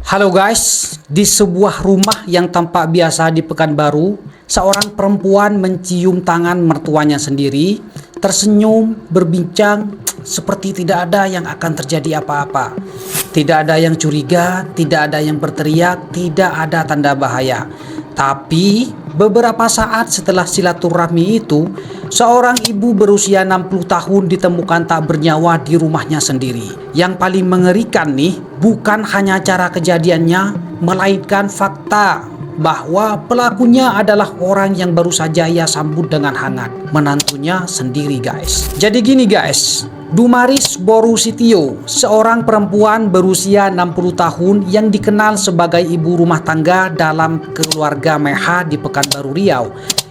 Halo guys, di sebuah rumah yang tampak biasa di Pekanbaru, seorang perempuan mencium tangan mertuanya sendiri, tersenyum, berbincang, seperti tidak ada yang akan terjadi apa-apa. Tidak ada yang curiga, tidak ada yang berteriak, tidak ada tanda bahaya. Tapi beberapa saat setelah silaturahmi itu, seorang ibu berusia 60 tahun ditemukan tak bernyawa di rumahnya sendiri. Yang paling mengerikan nih, bukan hanya cara kejadiannya, melainkan fakta bahwa pelakunya adalah orang yang baru saja ia sambut dengan hangat, menantunya sendiri guys. Jadi gini guys, Dumaris Borusitio, seorang perempuan berusia 60 tahun yang dikenal sebagai ibu rumah tangga dalam keluarga Meha di Pekanbaru Riau.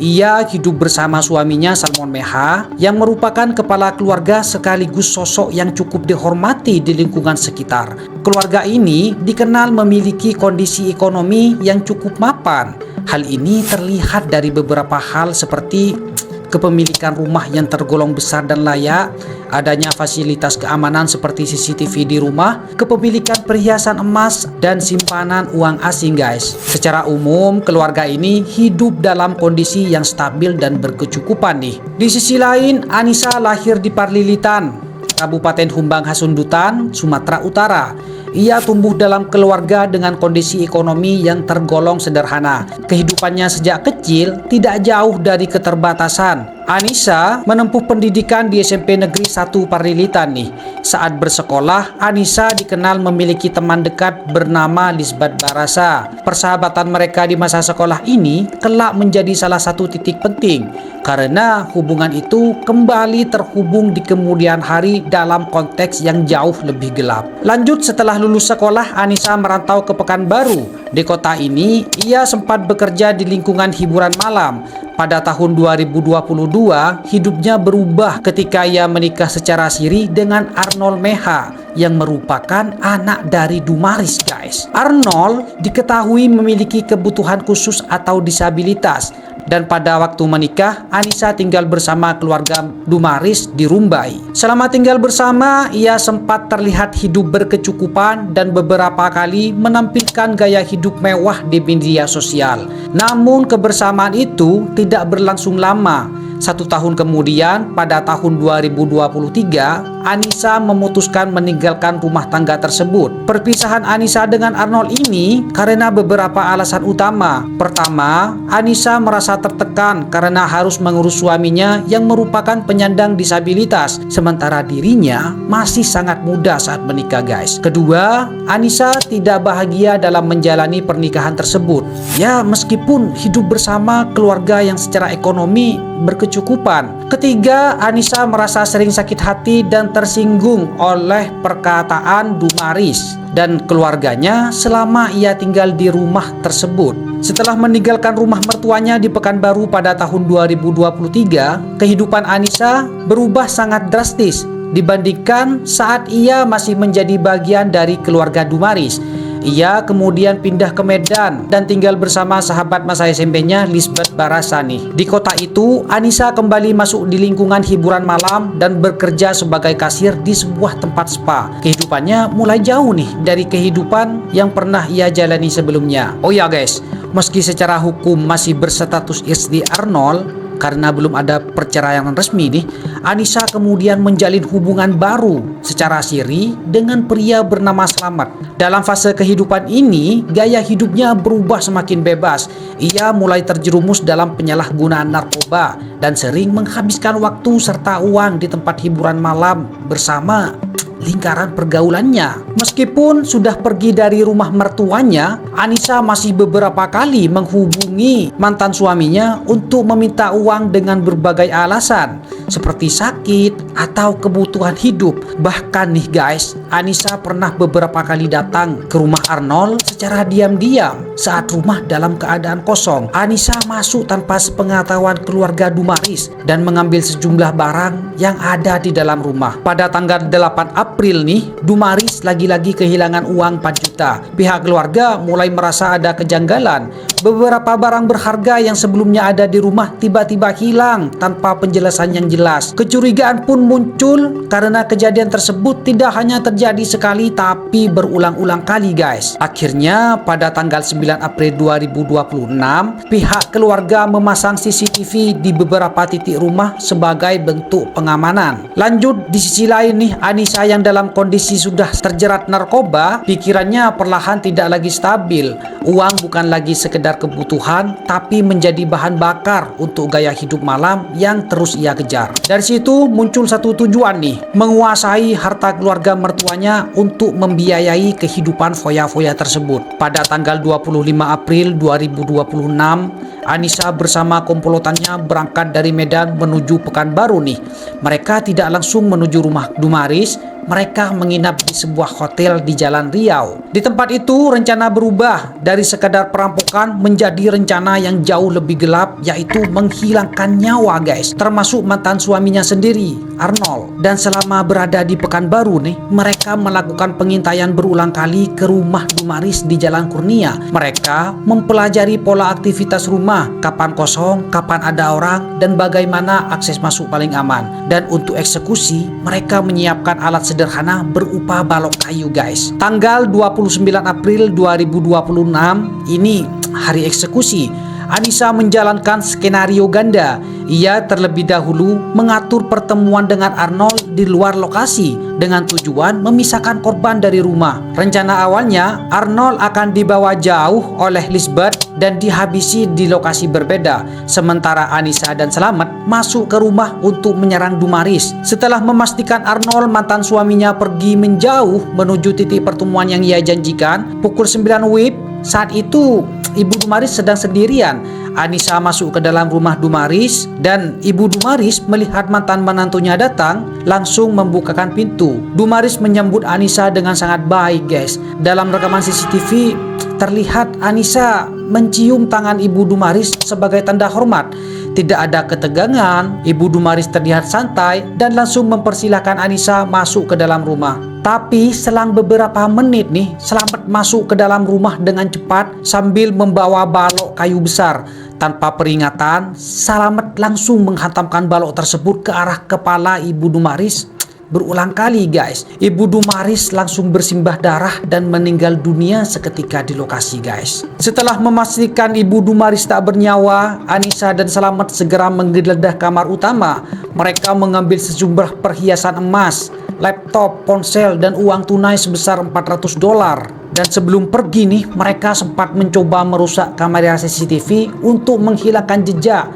Ia hidup bersama suaminya Salmon Meha yang merupakan kepala keluarga sekaligus sosok yang cukup dihormati di lingkungan sekitar. Keluarga ini dikenal memiliki kondisi ekonomi yang cukup mapan. Hal ini terlihat dari beberapa hal seperti kepemilikan rumah yang tergolong besar dan layak, adanya fasilitas keamanan seperti CCTV di rumah, kepemilikan perhiasan emas, dan simpanan uang asing guys. Secara umum, keluarga ini hidup dalam kondisi yang stabil dan berkecukupan nih. Di sisi lain, Anissa lahir di Parlilitan, Kabupaten Humbang Hasundutan, Sumatera Utara. Ia tumbuh dalam keluarga dengan kondisi ekonomi yang tergolong sederhana. Kehidupannya sejak kecil tidak jauh dari keterbatasan. Anissa menempuh pendidikan di SMP Negeri 1 Parlilitan nih. Saat bersekolah, Anissa dikenal memiliki teman dekat bernama Lisbat Barasa. Persahabatan mereka di masa sekolah ini kelak menjadi salah satu titik penting karena hubungan itu kembali terhubung di kemudian hari dalam konteks yang jauh lebih gelap. Lanjut, setelah lulus sekolah, Anissa merantau ke Pekanbaru. Di kota ini, ia sempat bekerja di lingkungan hiburan malam. Pada tahun 2022, hidupnya berubah ketika ia menikah secara siri dengan Arnold Meha yang merupakan anak dari Dumaris guys. Arnold diketahui memiliki kebutuhan khusus atau disabilitas. Dan pada waktu menikah, Anissa tinggal bersama keluarga Dumaris di Rumbai. Selama tinggal bersama, ia sempat terlihat hidup berkecukupan dan beberapa kali menampilkan gaya hidup mewah di media sosial. Namun kebersamaan itu tidak berlangsung lama. 1 tahun kemudian, pada tahun 2023, Anissa memutuskan meninggalkan rumah tangga tersebut. Perpisahan Anissa dengan Arnold ini karena beberapa alasan utama. Pertama, Anissa merasa tertekan karena harus mengurus suaminya yang merupakan penyandang disabilitas, sementara dirinya masih sangat muda saat menikah guys. Kedua, Anissa tidak bahagia dalam menjalani pernikahan tersebut. Ya, meskipun hidup bersama keluarga yang secara ekonomi berkecukupan. Ketiga, Anissa merasa sering sakit hati dan tersinggung oleh perkataan Dumaris dan keluarganya selama ia tinggal di rumah tersebut. Setelah meninggalkan rumah mertuanya di Pekanbaru pada tahun 2023, kehidupan Anissa berubah sangat drastis dibandingkan saat ia masih menjadi bagian dari keluarga Dumaris. Ia kemudian pindah ke Medan dan tinggal bersama sahabat masa SMP-nya Lisbeth Barasani. Di kota itu, Anissa kembali masuk di lingkungan hiburan malam dan bekerja sebagai kasir di sebuah tempat spa. Kehidupannya mulai jauh nih dari kehidupan yang pernah ia jalani sebelumnya. Oh ya guys, meski secara hukum masih berstatus istri Arnold, karena belum ada perceraian resmi nih, Anissa kemudian menjalin hubungan baru secara siri dengan pria bernama Slamet. Dalam fase kehidupan ini, gaya hidupnya berubah semakin bebas. Ia mulai terjerumus dalam penyalahgunaan narkoba dan sering menghabiskan waktu serta uang di tempat hiburan malam bersama lingkaran pergaulannya. Meskipun sudah pergi dari rumah mertuanya, Anissa masih beberapa kali menghubungi mantan suaminya untuk meminta uang dengan berbagai alasan seperti sakit atau kebutuhan hidup. Bahkan nih guys, Anissa pernah beberapa kali datang ke rumah Arnold secara diam-diam saat rumah dalam keadaan kosong. Anissa masuk tanpa sepengetahuan keluarga Dumaris dan mengambil sejumlah barang yang ada di dalam rumah. Pada tanggal 8 April nih, Dumaris lagi-lagi kehilangan uang 4 juta. Pihak keluarga mulai merasa ada kejanggalan. Beberapa barang berharga yang sebelumnya ada di rumah tiba-tiba hilang tanpa penjelasan yang jelas jelas. Kecurigaan pun muncul karena kejadian tersebut tidak hanya terjadi sekali tapi berulang-ulang kali guys. Akhirnya pada tanggal 9 April 2026 pihak keluarga memasang CCTV di beberapa titik rumah sebagai bentuk pengamanan. Lanjut di sisi lain nih, Anissa yang dalam kondisi sudah terjerat narkoba, pikirannya perlahan tidak lagi stabil. Uang bukan lagi sekedar kebutuhan tapi menjadi bahan bakar untuk gaya hidup malam yang terus ia kejar. Dari situ muncul satu tujuan nih, menguasai harta keluarga mertuanya untuk membiayai kehidupan foya-foya tersebut. Pada tanggal 25 April 2026, Anissa bersama komplotannya berangkat dari Medan menuju Pekanbaru nih. Mereka tidak langsung menuju rumah Dumaris, mereka menginap di sebuah hotel di Jalan Riau. Di tempat itu rencana berubah dari sekadar perampokan menjadi rencana yang jauh lebih gelap, yaitu menghilangkan nyawa guys, termasuk mantan suaminya sendiri, Arnold. Dan selama berada di Pekanbaru nih, mereka melakukan pengintaian berulang kali ke rumah Dumaris di Jalan Kurnia. Mereka mempelajari pola aktivitas rumah, kapan kosong, kapan ada orang, dan bagaimana akses masuk paling aman. Dan untuk eksekusi, mereka menyiapkan alat sederhana berupa balok kayu guys. Tanggal 29 April 2026 ini hari eksekusi. Anissa menjalankan skenario ganda. Ia terlebih dahulu mengatur pertemuan dengan Arnold di luar lokasi dengan tujuan memisahkan korban dari rumah. Rencana awalnya Arnold akan dibawa jauh oleh Lisbeth dan dihabisi di lokasi berbeda, sementara Anissa dan Selamat masuk ke rumah untuk menyerang Dumaris. Setelah memastikan Arnold mantan suaminya pergi menjauh menuju titik pertemuan yang ia janjikan pukul 9 WIB, saat itu Ibu Dumaris sedang sendirian. Anissa masuk ke dalam rumah Dumaris dan Ibu Dumaris melihat mantan menantunya datang, langsung membukakan pintu. Dumaris menyambut Anissa dengan sangat baik guys. Dalam rekaman CCTV terlihat Anissa mencium tangan Ibu Dumaris sebagai tanda hormat. Tidak ada ketegangan, Ibu Dumaris terlihat santai dan langsung mempersilahkan Anissa masuk ke dalam rumah. Tapi selang beberapa menit nih, Selamat masuk ke dalam rumah dengan cepat sambil membawa balok kayu besar. Tanpa peringatan, Selamat langsung menghantamkan balok tersebut ke arah kepala Ibu Dumaris. Berulang kali guys, Ibu Dumaris langsung bersimbah darah dan meninggal dunia seketika di lokasi guys. Setelah memastikan Ibu Dumaris tak bernyawa, Anissa dan Selamat segera menggeledah kamar utama. Mereka mengambil sejumlah perhiasan emas, laptop, ponsel, dan uang tunai sebesar $400. Dan sebelum pergi nih, mereka sempat mencoba merusak kamera CCTV untuk menghilangkan jejak.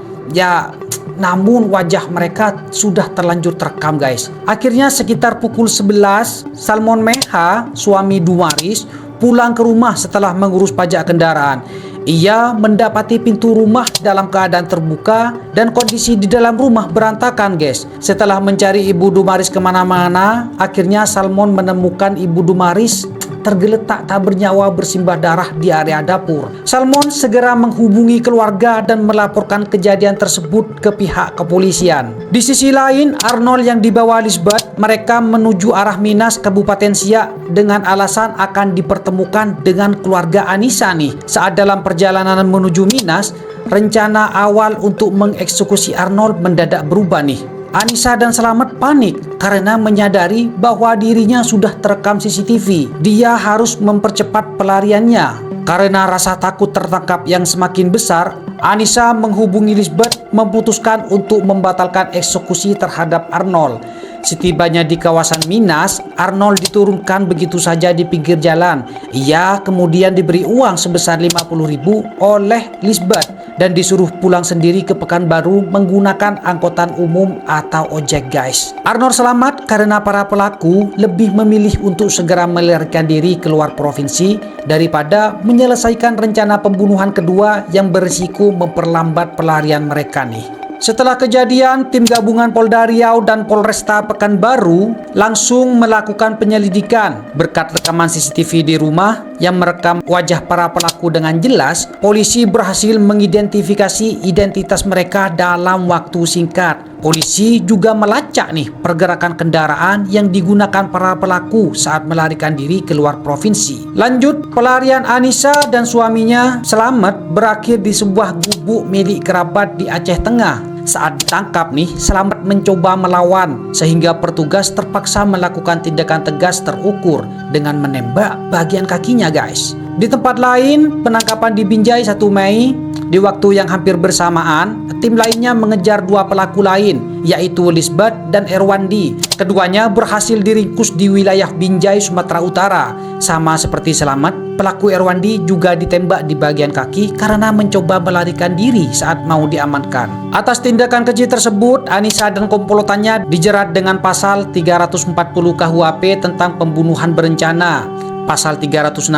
Namun wajah mereka sudah terlanjur terekam guys. Akhirnya sekitar pukul 11, Salmon Meha, suami Dumaris, pulang ke rumah setelah mengurus pajak kendaraan. Ia mendapati pintu rumah dalam keadaan terbuka dan kondisi di dalam rumah berantakan guys. Setelah mencari Ibu Dumaris kemana-mana, akhirnya Salmon menemukan Ibu Dumaris tergeletak tak bernyawa bersimbah darah di area dapur. Salmon segera menghubungi keluarga dan melaporkan kejadian tersebut ke pihak kepolisian. Di sisi lain, Arnold yang dibawa Lisbeth, mereka menuju arah Minas, Kabupaten Siak dengan alasan akan dipertemukan dengan keluarga Anissa nih. Saat dalam perjalanan menuju Minas, rencana awal untuk mengeksekusi Arnold mendadak berubah nih. Anissa dan Selamat panik karena menyadari bahwa dirinya sudah terekam CCTV. Dia harus mempercepat pelariannya. Karena rasa takut tertangkap yang semakin besar, Anissa menghubungi Lisbeth memutuskan untuk membatalkan eksekusi terhadap Arnold. Setibanya di kawasan Minas, Arnold diturunkan begitu saja di pinggir jalan. Ia kemudian diberi uang sebesar 50.000 oleh Lisbeth dan disuruh pulang sendiri ke Pekanbaru menggunakan angkutan umum atau ojek guys. Arnold selamat karena para pelaku lebih memilih untuk segera melarikan diri keluar provinsi daripada menyelesaikan rencana pembunuhan kedua yang berisiko memperlambat pelarian mereka nih. Setelah kejadian, tim gabungan Polda Riau dan Polresta Pekanbaru langsung melakukan penyelidikan. Berkat rekaman CCTV di rumah yang merekam wajah para pelaku dengan jelas, polisi berhasil mengidentifikasi identitas mereka dalam waktu singkat. Polisi juga melacak nih pergerakan kendaraan yang digunakan para pelaku saat melarikan diri keluar provinsi. Lanjut, pelarian Anissa dan suaminya selamat berakhir di sebuah gubuk milik kerabat di Aceh Tengah. Saat ditangkap nih, Slamet mencoba melawan sehingga petugas terpaksa melakukan tindakan tegas terukur dengan menembak bagian kakinya guys. Di tempat lain, penangkapan di Binjai 1 Mei, di waktu yang hampir bersamaan, tim lainnya mengejar 2 pelaku lain, yaitu Lisbeth dan Erwandi. Keduanya berhasil diringkus di wilayah Binjai, Sumatera Utara. Sama seperti Slamet, pelaku Erwandi juga ditembak di bagian kaki karena mencoba melarikan diri saat mau diamankan. Atas tindakan keji tersebut, Anissa dan komplotannya dijerat dengan pasal 340 KUHP tentang pembunuhan berencana, pasal 365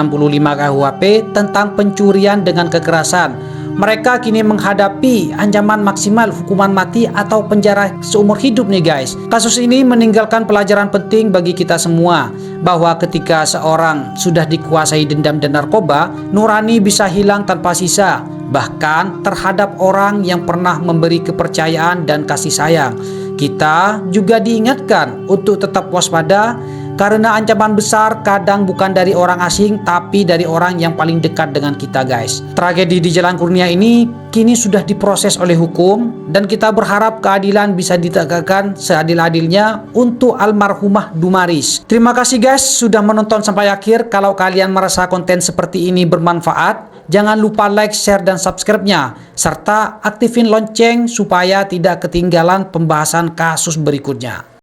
KUHP tentang pencurian dengan kekerasan. Mereka kini menghadapi ancaman maksimal hukuman mati atau penjara seumur hidup nih guys. Kasus ini meninggalkan pelajaran penting bagi kita semua, bahwa ketika seorang sudah dikuasai dendam dan narkoba, nurani bisa hilang tanpa sisa, bahkan terhadap orang yang pernah memberi kepercayaan dan kasih sayang. Kita juga diingatkan untuk tetap waspada, karena ancaman besar kadang bukan dari orang asing, tapi dari orang yang paling dekat dengan kita guys. Tragedi di Jalan Kurnia ini kini sudah diproses oleh hukum, dan kita berharap keadilan bisa ditegakkan seadil-adilnya untuk almarhumah Dumaris. Terima kasih guys sudah menonton sampai akhir. Kalau kalian merasa konten seperti ini bermanfaat, jangan lupa like, share, dan subscribe-nya, serta aktifin lonceng supaya tidak ketinggalan pembahasan kasus berikutnya.